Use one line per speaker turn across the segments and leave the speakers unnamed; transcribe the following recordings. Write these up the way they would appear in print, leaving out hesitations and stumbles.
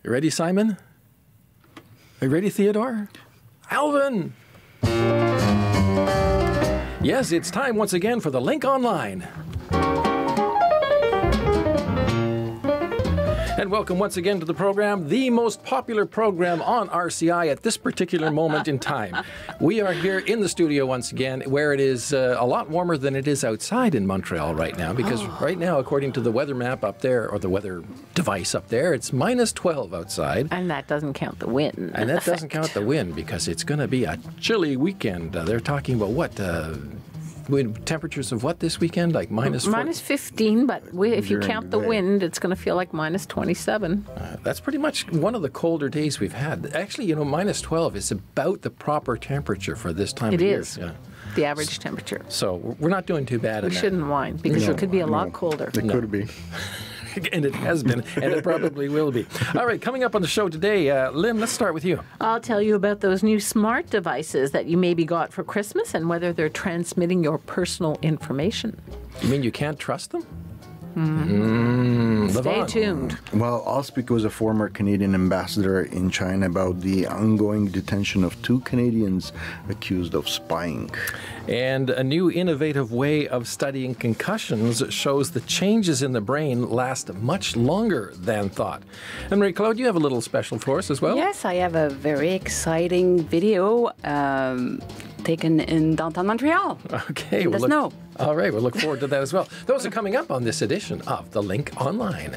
You ready, Simon? Are you ready, Theodore? Alvin! Yes, it's time once again for the Link Online. And welcome once again to the program, the most popular program on RCI at this particular moment in time. We are here in the studio once again, where it is a lot warmer than it is outside in Montreal right now, because right now, according to the weather map up there, or the weather device up there, it's minus 12 outside.
And that doesn't count the wind.
And that doesn't count the wind, because it's going to be a chilly weekend. They're talking about what? Temperatures of what this weekend? Like minus
15, but if you count the wind, it's going to feel like minus 27.
That's pretty much one of the colder days we've had. Actually, minus 12 is about the proper temperature for this time of year.
It is. Yeah. The average temperature.
So we're not doing too bad.
We shouldn't whine, because it could be a lot colder.
It could be.
And it has been, and it probably will be. All right, coming up on the show today, Lynn, let's start with you.
I'll tell you about those new smart devices that you maybe got for Christmas and whether they're transmitting your personal information.
You mean you can't trust them?
Stay tuned.
Well, I'll speak as a former Canadian ambassador in China about the ongoing detention of 2 Canadians accused of spying.
And a new innovative way of studying concussions shows the changes in the brain last much longer than thought. And Marie-Claude, you have a little special for us as well?
Yes, I have a very exciting video taken in downtown Montreal.
Okay.
In the snow.
All right, we'll look forward to that as well. Those are coming up on this edition of The Link Online.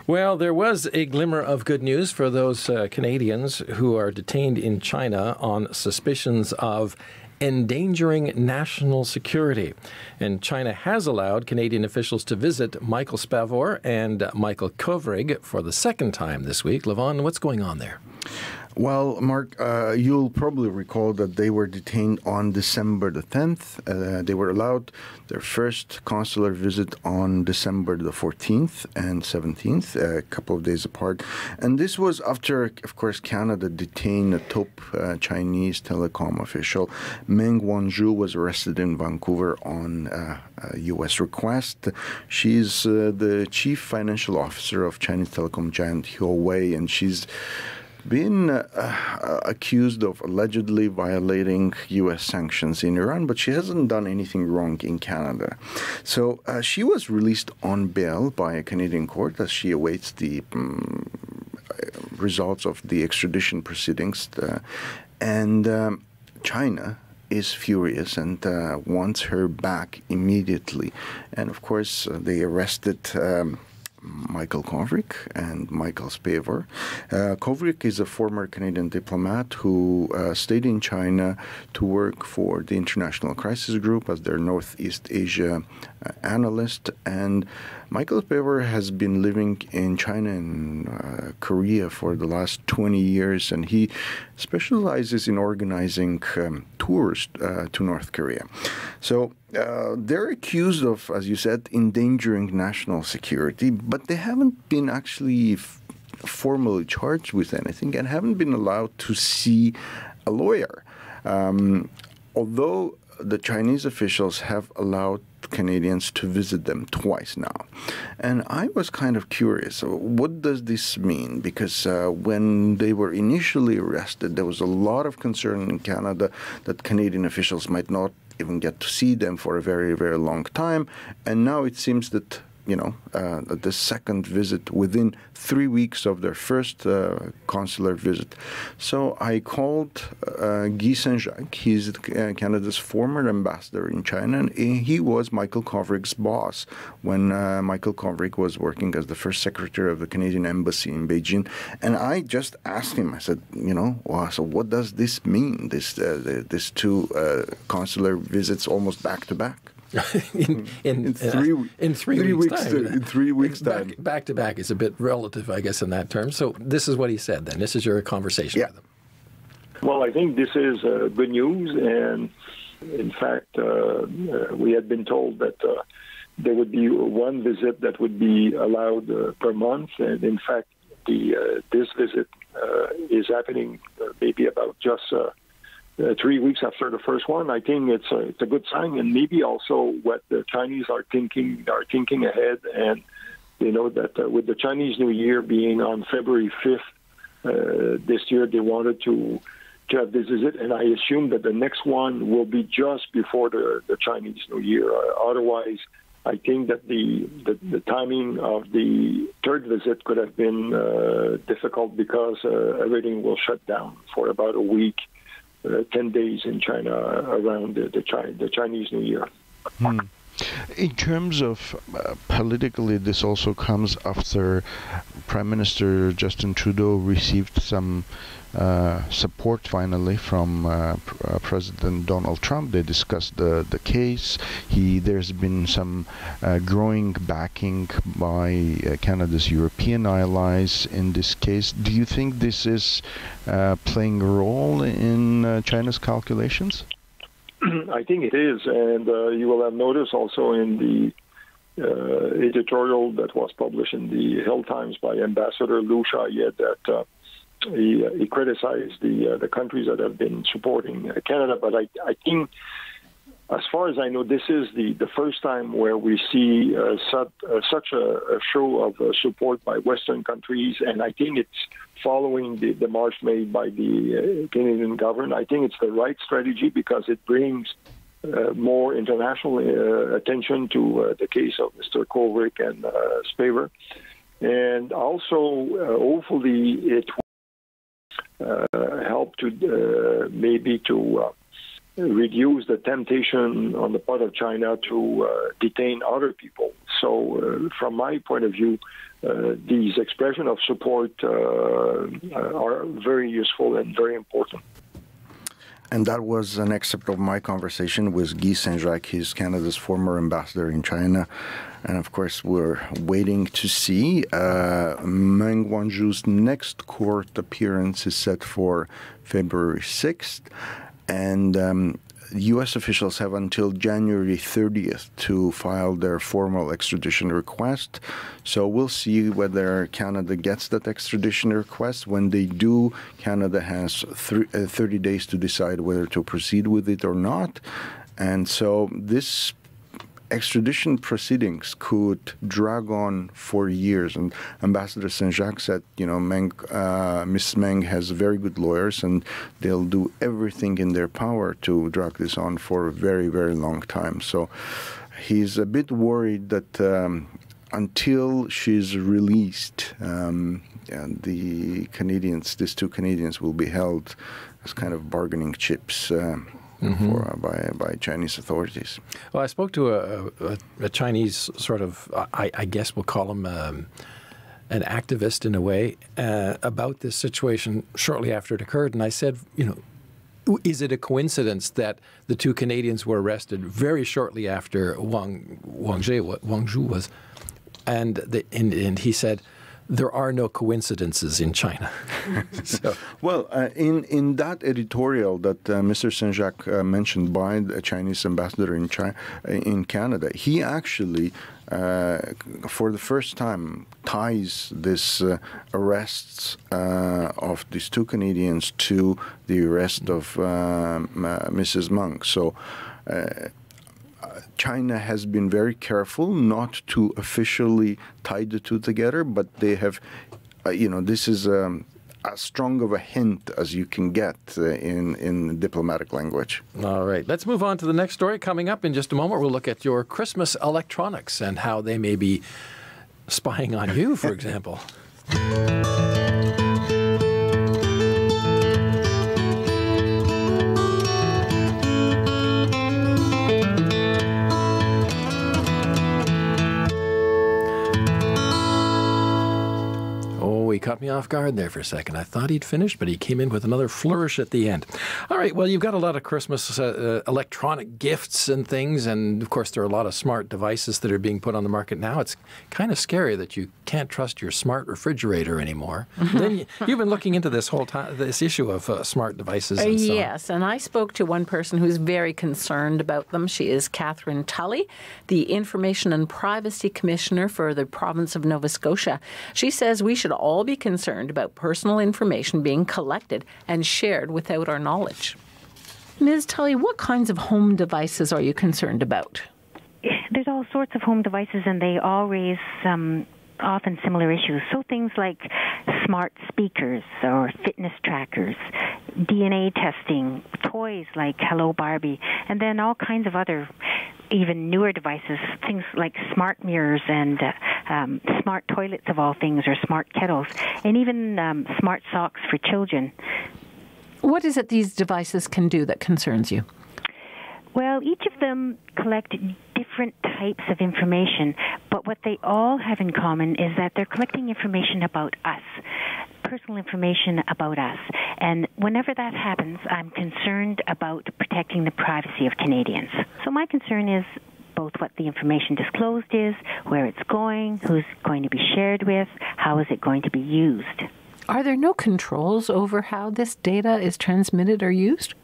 Well, there was a glimmer of good news for those Canadians who are detained in China on suspicions of endangering national security. And China has allowed Canadian officials to visit Michael Spavor and Michael Kovrig for the second time this week. Levon, what's going on there?
Well, Mark, you'll probably recall that they were detained on December the 10th. They were allowed their first consular visit on December the 14th and 17th, a couple of days apart. And this was after, of course, Canada detained a top Chinese telecom official. Meng Wanzhou was arrested in Vancouver on a U.S. request. She's the chief financial officer of Chinese telecom giant Huawei, and she's been accused of allegedly violating U.S. sanctions in Iran, but she hasn't done anything wrong in Canada. So she was released on bail by a Canadian court as she awaits the results of the extradition proceedings. And China is furious and wants her back immediately. And, of course, they arrested Michael Kovrig and Michael Spavor. Kovrig is a former Canadian diplomat who stayed in China to work for the International Crisis Group as their Northeast Asia analyst. And Michael Spavor has been living in China and Korea for the last 20 years, and he specializes in organizing tours to North Korea. So they're accused of, as you said, endangering national security, but they haven't been actually formally charged with anything and haven't been allowed to see a lawyer. Although the Chinese officials have allowed Canadians to visit them twice now. And I was kind of curious, what does this mean? Because when they were initially arrested, there was a lot of concern in Canada that Canadian officials might not even get to see them for a very, very long time. And now it seems that, the second visit within 3 weeks of their first consular visit. So I called Guy Saint-Jacques. He's Canada's former ambassador in China, and he was Michael Kovrig's boss when Michael Kovrig was working as the first secretary of the Canadian embassy in Beijing. And I just asked him, I said, so what does this mean, this 2 consular visits almost back to back?
in 3 weeks' time.
In 3 weeks' time.
Back to back is a bit relative, I guess, in that term. So this is what he said then. This is your conversation with him.
Well, I think this is good news. And in fact, we had been told that there would be one visit that would be allowed per month. And in fact, this visit is happening maybe about just 3 weeks after the first one. I think it's a good sign, and maybe also what the Chinese are thinking ahead and they know that with the Chinese New Year being on February 5th this year, they wanted to have this visit, and I assume that the next one will be just before the Chinese New Year. Otherwise, I think that the timing of the third visit could have been difficult because everything will shut down for about a week, 10 days in China around the Chinese New Year.
In terms of politically, this also comes after Prime Minister Justin Trudeau received some support finally from President Donald Trump. They discussed the case. There's been some growing backing by Canada's European allies in this case. Do you think this is playing a role in China's calculations?
I think it is, and you will have noticed also in the editorial that was published in the Hill Times by Ambassador Liu Xiaoye that he criticized the countries that have been supporting Canada. But I think, as far as I know, this is the first time where we see such a show of support by Western countries, and I think it's following the march made by the Canadian government. I think it's the right strategy because it brings more international attention to the case of Mr. Kovarik and Spaver. And also, hopefully, it will help to maybe to reduce the temptation on the part of China to detain other people. So from my point of view, these expressions of support are very useful and very important.
And that was an excerpt of my conversation with Guy Saint-Jacques. He's Canada's former ambassador in China. And of course, we're waiting to see. Meng Wanzhou's next court appearance is set for February 6th. And U.S. officials have until January 30th to file their formal extradition request. So we'll see whether Canada gets that extradition request. When they do, Canada has 30 days to decide whether to proceed with it or not. And so this extradition proceedings could drag on for years. And Ambassador Saint-Jacques said, Ms. Meng has very good lawyers and they'll do everything in their power to drag this on for a very, very long time. So he's a bit worried that until she's released, these two Canadians will be held as kind of bargaining chips by Chinese authorities.
Well, I spoke to a Chinese sort of, I guess we'll call him an activist in a way, about this situation shortly after it occurred. And I said, is it a coincidence that the two Canadians were arrested very shortly after Wanzhou was? And he said, there are no coincidences in China.
Well, in that editorial that Mr. Saint-Jacques mentioned by the Chinese ambassador in Canada, he actually, for the first time, ties this arrests of these two Canadians to the arrest of Mrs. Meng. So China has been very careful not to officially tie the two together, but they have, this is as strong of a hint as you can get in diplomatic language.
All right. Let's move on to the next story. Coming up in just a moment, we'll look at your Christmas electronics and how they may be spying on you, for example. He caught me off guard there for a second. I thought he'd finished, but he came in with another flourish at the end. All right, well, you've got a lot of Christmas electronic gifts and things, and of course there are a lot of smart devices that are being put on the market now. It's kind of scary that you can't trust your smart refrigerator anymore. Then you've been looking into this whole time, this issue of smart devices and so on.
Yes, and I spoke to one person who's very concerned about them. She is Catherine Tully, the Information and Privacy Commissioner for the province of Nova Scotia. She says we should all be concerned about personal information being collected and shared without our knowledge. Ms. Tully, what kinds of home devices are you concerned about?
There's all sorts of home devices, and they all raise often similar issues. So things like smart speakers or fitness trackers, DNA testing, toys like Hello Barbie, and then all kinds of other even newer devices, things like smart mirrors and smart toilets of all things, or smart kettles, and even smart socks for children.
What is it these devices can do that concerns you?
Well, each of them collect different types of information, but what they all have in common is that they're collecting information about us, personal information about us. And whenever that happens, I'm concerned about protecting the privacy of Canadians. So my concern is both what the information disclosed is, where it's going, who's going to be shared with, how is it going to be used.
Are there no controls over how this data is transmitted or used?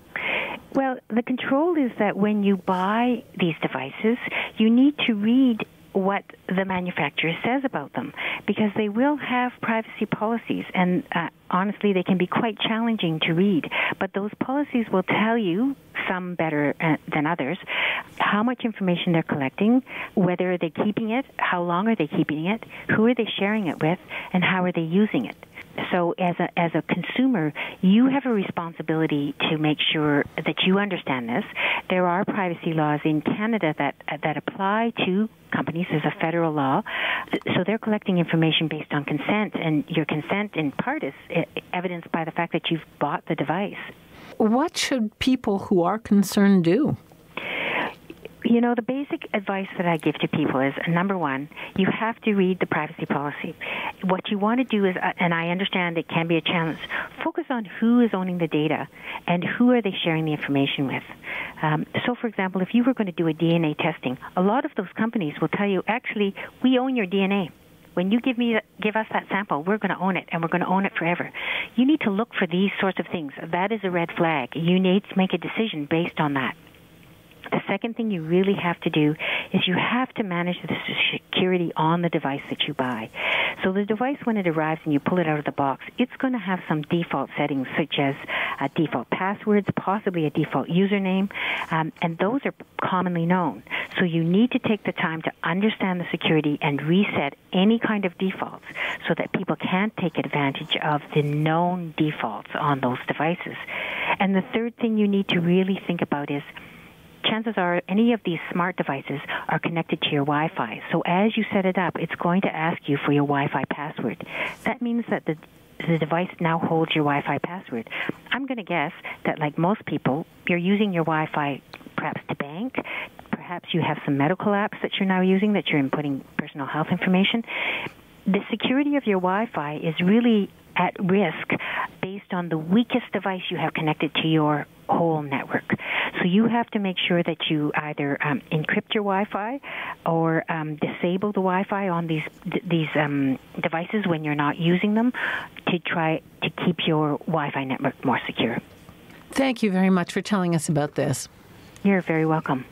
Well, the control is that when you buy these devices, you need to read what the manufacturer says about them, because they will have privacy policies, and honestly, they can be quite challenging to read. But those policies will tell you, some better than others, how much information they're collecting, whether they're keeping it, how long are they keeping it, who are they sharing it with, and how are they using it. So as a consumer, you have a responsibility to make sure that you understand this. There are privacy laws in Canada that apply to companies. There's a federal law. So they're collecting information based on consent, and your consent in part is evidenced by the fact that you've bought the device.
What should people who are concerned do?
You know, the basic advice that I give to people is, number one, you have to read the privacy policy. What you want to do is, and I understand it can be a challenge, focus on who is owning the data and who are they sharing the information with. So, for example, if you were going to do a DNA testing, a lot of those companies will tell you, actually, we own your DNA. When you give us that sample, we're going to own it, and we're going to own it forever. You need to look for these sorts of things. That is a red flag. You need to make a decision based on that. The second thing you really have to do is you have to manage the security on the device that you buy. So the device, when it arrives and you pull it out of the box, it's going to have some default settings, such as default passwords, possibly a default username, and those are commonly known. So you need to take the time to understand the security and reset any kind of defaults so that people can't take advantage of the known defaults on those devices. And the third thing you need to really think about is, chances are any of these smart devices are connected to your Wi-Fi. So as you set it up, it's going to ask you for your Wi-Fi password. That means that the device now holds your Wi-Fi password. I'm going to guess that, like most people, you're using your Wi-Fi perhaps to bank. Perhaps you have some medical apps that you're now using that you're inputting personal health information. The security of your Wi-Fi is really at risk based on the weakest device you have connected to your whole network. So you have to make sure that you either encrypt your Wi-Fi or disable the Wi-Fi on these devices when you're not using them, to try to keep your Wi-Fi network more secure.
Thank you very much for telling us about this.
You're very welcome.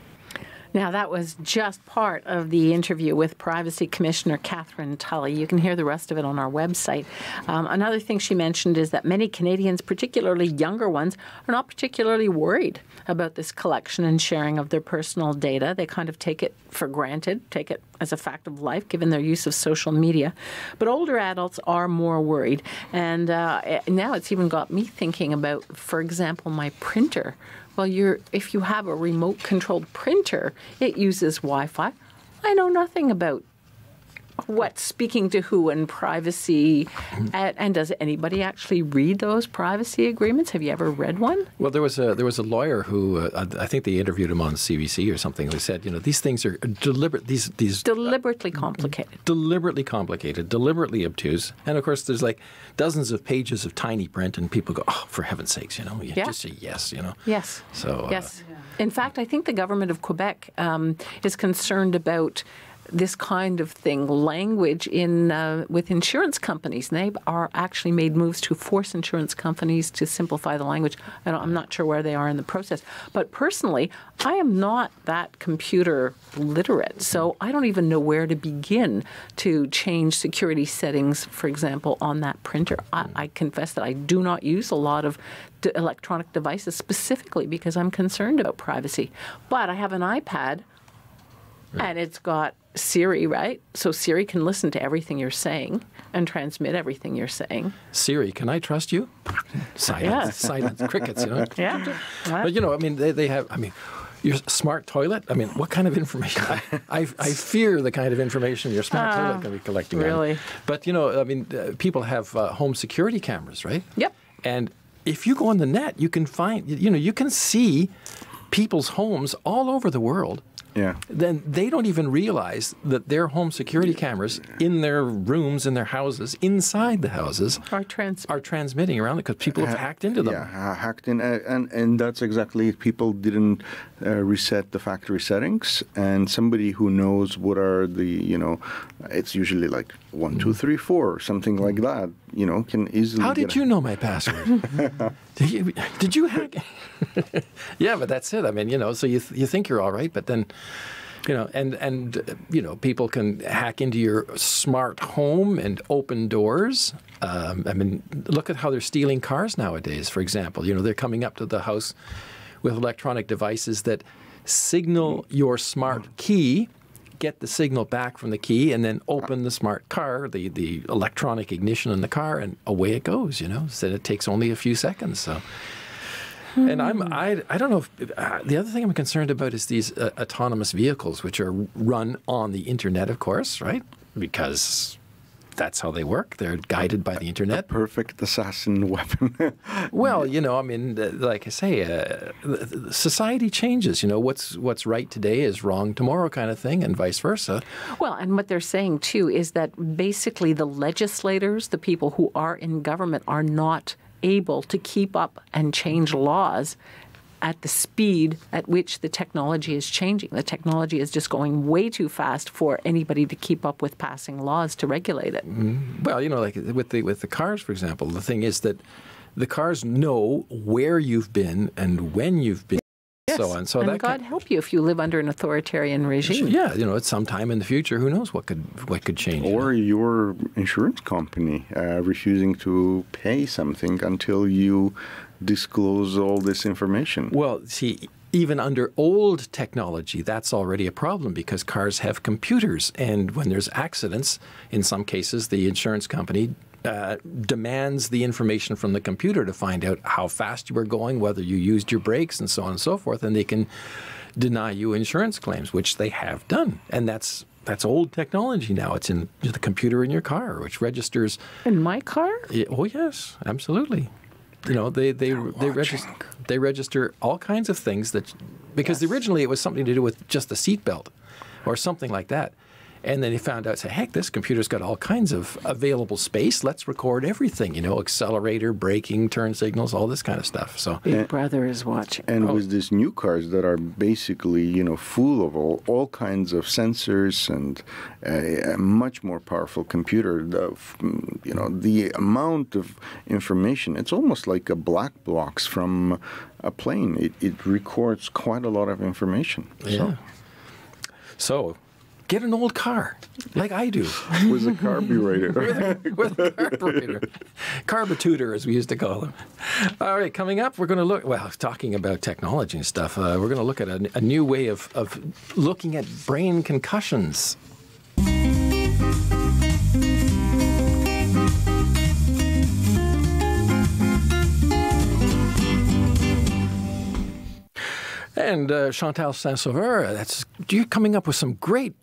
Now, that was just part of the interview with Privacy Commissioner Catherine Tully. You can hear the rest of it on our website. Another thing she mentioned is that many Canadians, particularly younger ones, are not particularly worried about this collection and sharing of their personal data. They kind of take it for granted, take it as a fact of life, given their use of social media. But older adults are more worried. And now it's even got me thinking about, for example, my printer. Well, if you have a remote-controlled printer, it uses Wi-Fi. I know nothing about what's speaking to who and privacy. And does anybody actually read those privacy agreements? Have you ever read one?
Well, there was a lawyer who I think they interviewed him on CBC or something, who said, these things are
deliberately complicated.
Deliberately complicated, deliberately obtuse. And of course, there's like dozens of pages of tiny print, and people go, oh, for heaven's sakes, you just say yes,
Yes.
So
yes. In fact, I think the government of Quebec is concerned about this kind of thing, language with insurance companies. And they are actually made moves to force insurance companies to simplify the language. I'm not sure where they are in the process. But personally, I am not that computer literate, so I don't even know where to begin to change security settings, for example, on that printer. I confess that I do not use a lot of electronic devices specifically because I'm concerned about privacy. But I have an iPad And it's got Siri, right? So Siri can listen to everything you're saying and transmit everything you're saying.
Siri, can I trust you? Silence,
Yeah.
silence, crickets, you know.
Yeah.
But, you know, I mean, they have, I mean, your smart toilet, I mean, what kind of information? I fear the kind of information your smart toilet can be collecting.
Really?
But, you know, I mean, people have home security cameras, right?
Yep.
And if you go on the net, you can find, you know, you can see people's homes all over the world.
Yeah.
Then they don't even realize that their home security cameras in their rooms, in their houses, inside the houses, are transmitting around it because people have hacked into them.
Yeah, hacked in, and that's exactly it. People didn't reset the factory settings, and somebody who knows what are the, you know, it's usually like 1, 2, 3, 4, something like that, you know, can easily.
How did you know my password? Did you hack? Yeah, but that's it. I mean, you know, so you think you're all right, but then, you know, and you know, people can hack into your smart home and open doors. I mean, look at how they're stealing cars nowadays, for example. You know, they're coming up to the house with electronic devices that signal your smart key, get the signal back from the key, and then open the smart car, the electronic ignition in the car, and away it goes, you know. So it takes only a few seconds, so... And I don't know if the other thing I'm concerned about is these autonomous vehicles, which are run on the internet, of course, right? Because that's how they work. They're guided by the internet.
A perfect assassin weapon.
Well, you know, I mean, like I say, society changes. You know, what's right today is wrong tomorrow, kind of thing, and vice versa.
Well, and what they're saying too is that basically the legislators, the people who are in government, are not able to keep up and change laws at the speed at which the technology is changing. The technology is just going way too fast for anybody to keep up with passing laws to regulate it.
Mm-hmm. Well, you know, like with the cars, for example, the thing is that the cars know where you've been and when you've been.
Yes.
So on. So
and
that
God help you if you live under an authoritarian regime.
Yeah, you know, at some time in the future, who knows what could change.
Or your insurance company refusing to pay something until you disclose all this information.
Well, see, even under old technology, that's already a problem because cars have computers. And when there's accidents, in some cases, the insurance company demands the information from the computer to find out how fast you were going, whether you used your brakes, and so on and so forth, and they can deny you insurance claims, which they have done. And that's old technology now. It's in the computer in your car, which registers.
In my car?
Oh yes, absolutely. You know, they register all kinds of things that, because originally it was something to do with just the seatbelt or something like that. And then they found out, say, heck, this computer's got all kinds of available space. Let's record everything, you know, accelerator, braking, turn signals, all this kind of stuff. So
Big Brother is watching.
And with these new cars that are basically, you know, full of all kinds of sensors and a much more powerful computer, you know, the amount of information, it's almost like a black box from a plane. It records quite a lot of information.
Yeah. So get an old car, like I do.
With a carburetor.
with a carburetor. Carbatutor, as we used to call them. All right, coming up, we're going to look, well, talking about technology and stuff, we're going to look at a new way of looking at brain concussions. And Chantal Saint-Sauveur, you're coming up with some great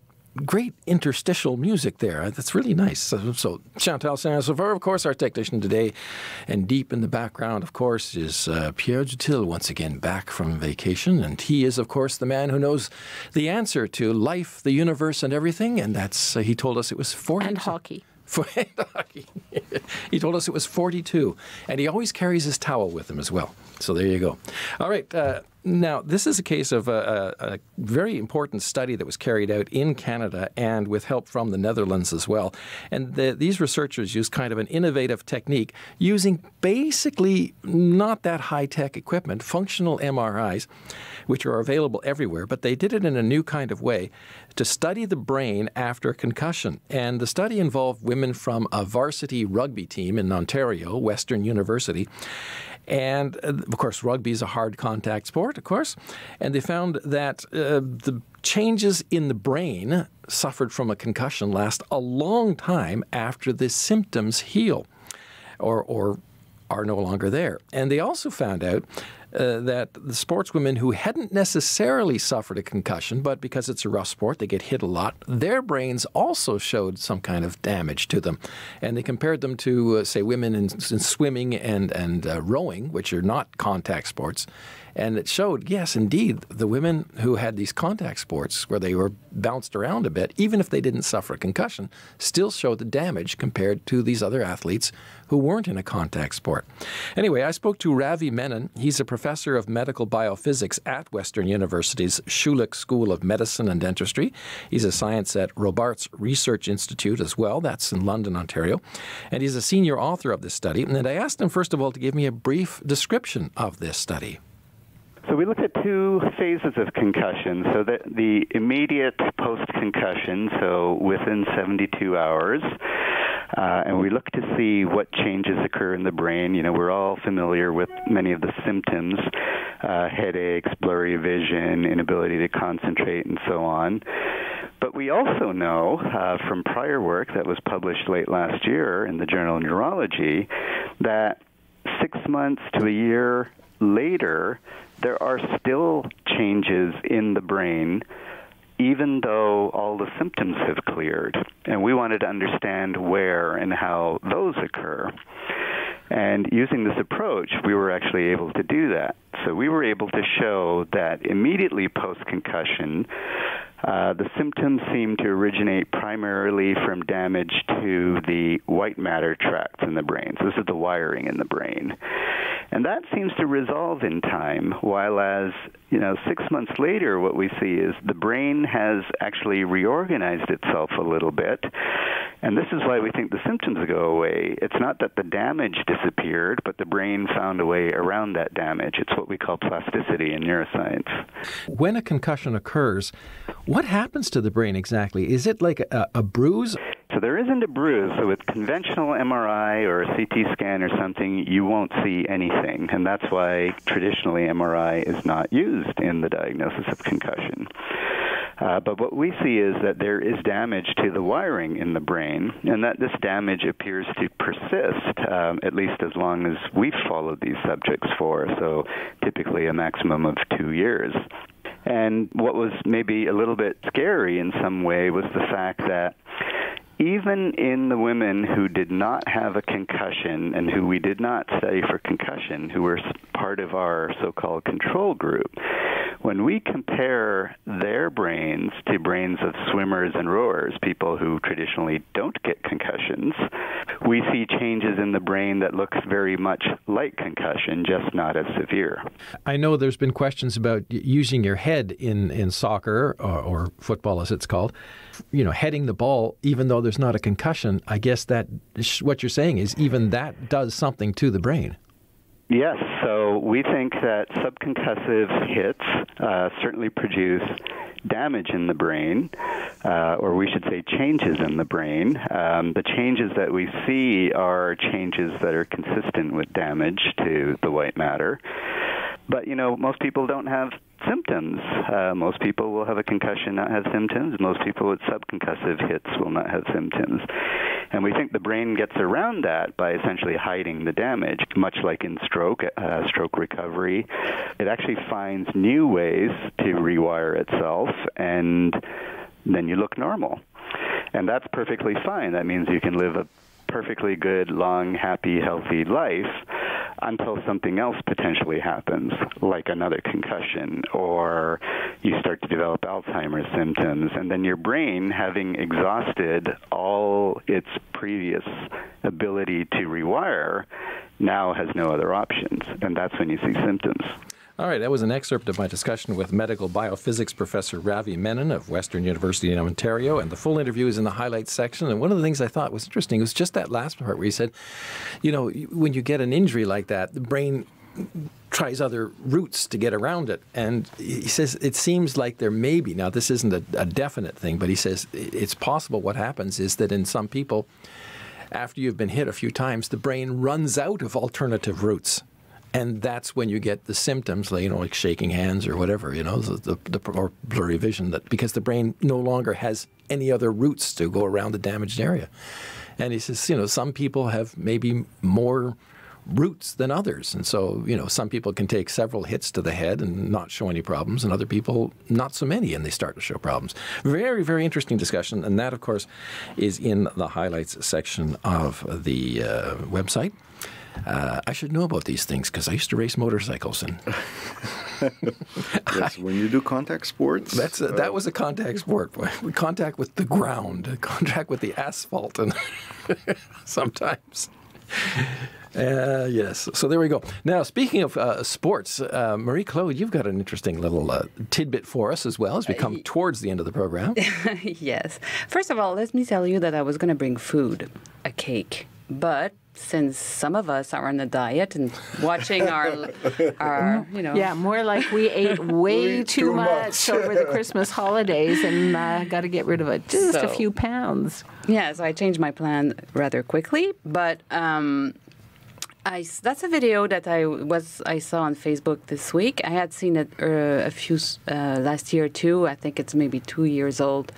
interstitial music there. That's really nice. So Chantal Saint-Sauveur, of course, our technician today. And deep in the background, of course, is Pierre Dutil, once again back from vacation. And he is, of course, the man who knows the answer to life, the universe, and everything. And that's, he told us it was 40.
And hockey.
He told us it was 42. And he always carries his towel with him as well. So there you go. All right. Now, this is a case of a very important study that was carried out in Canada and with help from the Netherlands as well. And these researchers used kind of an innovative technique using basically not that high-tech equipment, functional MRIs, which are available everywhere, but they did it in a new kind of way to study the brain after concussion. And the study involved women from a varsity rugby team in Ontario, Western University. And, of course, rugby is a hard contact sport, of course. And they found that the changes in the brain suffered from a concussion last a long time after the symptoms heal or are no longer there. And they also found out that the sportswomen who hadn't necessarily suffered a concussion, but because it's a rough sport, they get hit a lot, their brains also showed some kind of damage to them. And they compared them to, say, women in swimming and rowing, which are not contact sports. And it showed, yes, indeed, the women who had these contact sports where they were bounced around a bit, even if they didn't suffer a concussion, still showed the damage compared to these other athletes who weren't in a contact sport. Anyway, I spoke to Ravi Menon. He's a professor of medical biophysics at Western University's Schulich School of Medicine and Dentistry. He's a science at Robarts Research Institute as well. That's in London, Ontario. And he's a senior author of this study. And I asked him, first of all, to give me a brief description of this study.
So we looked at two phases of concussion. So the immediate post-concussion, so within 72 hours, and we looked to see what changes occur in the brain. You know, we're all familiar with many of the symptoms, headaches, blurry vision, inability to concentrate, and so on. But we also know from prior work that was published late last year in the journal Neurology that 6 months to a year later, there are still changes in the brain, even though all the symptoms have cleared. And we wanted to understand where and how those occur. And using this approach, we were actually able to do that. So we were able to show that immediately post-concussion, the symptoms seem to originate primarily from damage to the white matter tracts in the brain. So this is the wiring in the brain. And that seems to resolve in time, while as 6 months later, what we see is the brain has actually reorganized itself a little bit. And this is why we think the symptoms go away. It's not that the damage disappeared, but the brain found a way around that damage. It's what we call plasticity in neuroscience.
When a concussion occurs, what happens to the brain exactly? Is it like a bruise?
So there isn't a bruise. So with conventional MRI or a CT scan or something, you won't see anything. And that's why traditionally MRI is not used in the diagnosis of concussion. But what we see is that there is damage to the wiring in the brain, and that this damage appears to persist, at least as long as we've followed these subjects for, so typically a maximum of 2 years. And what was maybe a little bit scary in some way was the fact that even in the women who did not have a concussion and who we did not study for concussion, who were part of our so-called control group, when we compare their brains to brains of swimmers and rowers, people who traditionally don't get concussions, we see changes in the brain that looks very much like concussion, just not as severe.
I know there's been questions about using your head in soccer or football, as it's called. Heading the ball, even though there's not a concussion, I guess that what you're saying is even that does something to the brain.
Yes, so we think that subconcussive hits certainly produce damage in the brain, or we should say changes in the brain. The changes that we see are changes that are consistent with damage to the white matter. But, most people don't have symptoms. Most people will have a concussion, not have symptoms. Most people with subconcussive hits will not have symptoms. And we think the brain gets around that by essentially hiding the damage, much like in stroke recovery. It actually finds new ways to rewire itself, and then you look normal. And that's perfectly fine. That means you can live a perfectly good, long, happy, healthy life until something else potentially happens, like another concussion, or you start to develop Alzheimer's symptoms, and then your brain, having exhausted all its previous ability to rewire, now has no other options, and that's when you see symptoms.
All right, that was an excerpt of my discussion with medical biophysics professor Ravi Menon of Western University in Ontario, and the full interview is in the highlights section. And one of the things I thought was interesting was just that last part where he said, when you get an injury like that, the brain tries other routes to get around it. And he says it seems like there may be, now this isn't a definite thing, but he says it's possible what happens is that in some people, after you've been hit a few times, the brain runs out of alternative routes. And that's when you get the symptoms, like, like shaking hands or whatever, or blurry vision, because the brain no longer has any other routes to go around the damaged area. And he says, some people have maybe more routes than others. And so, some people can take several hits to the head and not show any problems, and other people not so many, and they start to show problems. Very, very interesting discussion. And that, of course, is in the highlights section of the website. I should know about these things because I used to race motorcycles. And
yes, when you do contact sports.
That was a contact sport. Contact with the ground, contact with the asphalt, and sometimes. Yes. So there we go. Now, speaking of sports, Marie-Claude, you've got an interesting little tidbit for us as well as we come towards the end of the program.
Yes. First of all, let me tell you that I was going to bring food, a cake. But since some of us are on a diet and watching our
Yeah, more like we ate way too much over the Christmas holidays and got to get rid of just a few pounds.
Yeah, so I changed my plan rather quickly. But that's a video that I saw on Facebook this week. I had seen it a few last year too. I think it's maybe 2 years old.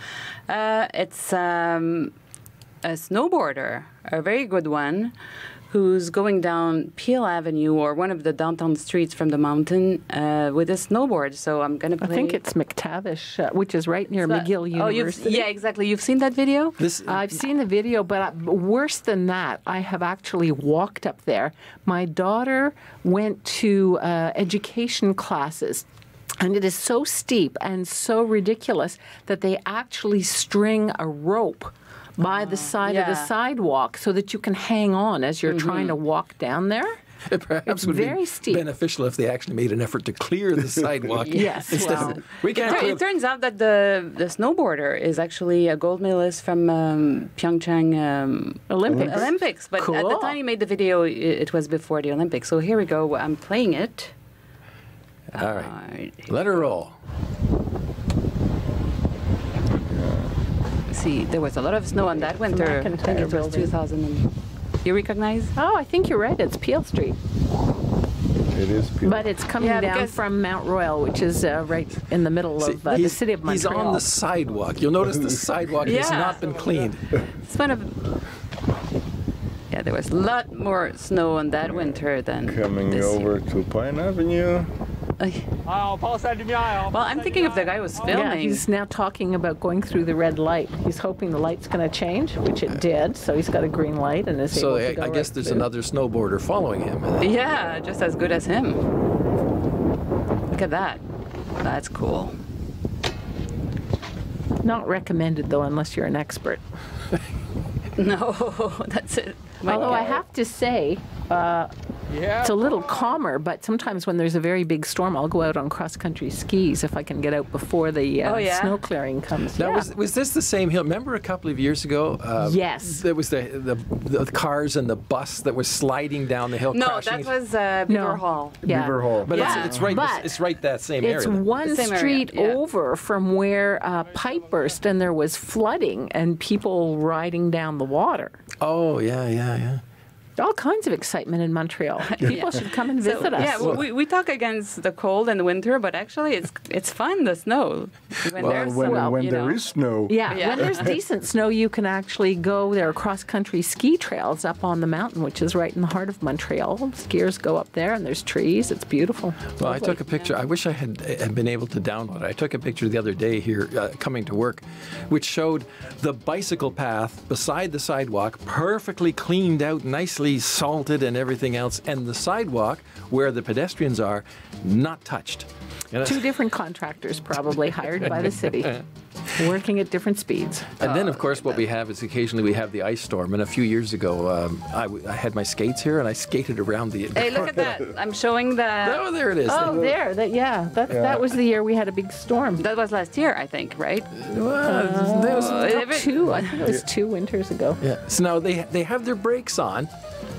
It's a snowboarder, a very good one, who's going down Peel Avenue or one of the downtown streets from the mountain with a snowboard. So I'm going to play.
I think it's McTavish, which is right near McGill University.
Yeah, exactly. You've seen that video?
I've seen the video, but worse than that, I have actually walked up there. My daughter went to education classes. And it is so steep and so ridiculous that they actually string a rope by the side of the sidewalk so that you can hang on as you're trying to walk down there.
It perhaps would
very
be
steep.
beneficial if they actually made an effort to clear the sidewalk.
Yes.
It turns out that the snowboarder is actually a gold medalist from Pyeongchang Olympics. But
cool.
At the time he made the video, it was before the Olympics. So here we go. I'm playing it.
All right. Let her roll.
See, there was a lot of snow on that winter. I think it was 2000. You recognize?
Oh, I think you're right. It's Peel Street.
It is Peel.
But it's coming down from Mount Royal, which is right in the middle of the city of Montreal.
He's on the sidewalk. You'll notice the sidewalk has not been cleaned.
It's one of... Yeah, there was a lot more snow on that winter than
coming
this
over
year.
to Pine Avenue.
Well, I'm thinking of the guy who was filming.
Yeah, he's now talking about going through the red light. He's hoping the light's going to change, which it did. So he's got a green light and is able to go
I guess there's another snowboarder following him.
Yeah, just as good as him. Look at that. That's cool.
Not recommended, though, unless you're an expert.
No, that's it.
Although I have to say, it's a little calmer, but sometimes when there's a very big storm, I'll go out on cross-country skis if I can get out before the snow clearing comes.
Now, was this the same hill? Remember a couple of years ago?
Yes.
There was the cars and the bus that was sliding down the hill.
No,
crashing.
that was Beaver Hall.
Yeah.
Beaver Hall.
But it's right that same area.
It's one street
area,
over from where a pipe burst and there was flooding and people riding down the water.
Oh, yeah.
All kinds of excitement in Montreal. People should come and visit us.
Yeah, we talk against the cold and the winter, but actually it's fun, the snow. When
there is snow.
Yeah, when there's decent snow, you can actually go. There are cross-country ski trails up on the mountain, which is right in the heart of Montreal. Skiers go up there, and there's trees. It's beautiful.
Well, I took a picture. I wish I had been able to download it. I took a picture the other day here coming to work, which showed the bicycle path beside the sidewalk, perfectly cleaned out, nicely salted and everything else, and the sidewalk where the pedestrians are not touched.
Two different contractors probably hired by the city, working at different speeds.
And then, of course, what we have is occasionally we have the ice storm. And a few years ago, I had my skates here, and I skated around the...
Hey, look at that. I'm showing the...
Oh, there it is.
Oh, there. That was the year we had a big storm.
That was last year, I think, right?
That was
I think it was 2 winters ago.
Yeah. So now they have their brakes on.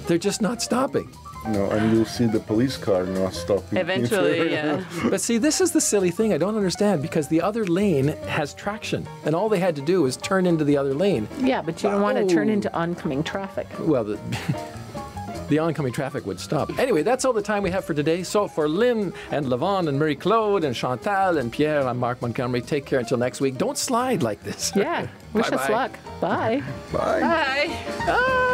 They're just not stopping.
No, and you'll see the police car not stopping.
Eventually, yeah.
But see, this is the silly thing I don't understand, because the other lane has traction, and all they had to do was turn into the other lane.
Yeah, but you don't want to turn into oncoming traffic.
Well, the oncoming traffic would stop. Anyway, that's all the time we have for today. So for Lynn and Levon and Marie-Claude and Chantal and Pierre, I'm Mark Montgomery. Take care until next week. Don't slide like this.
Yeah. Wish us luck. Bye.
Bye.
Bye.
Ah!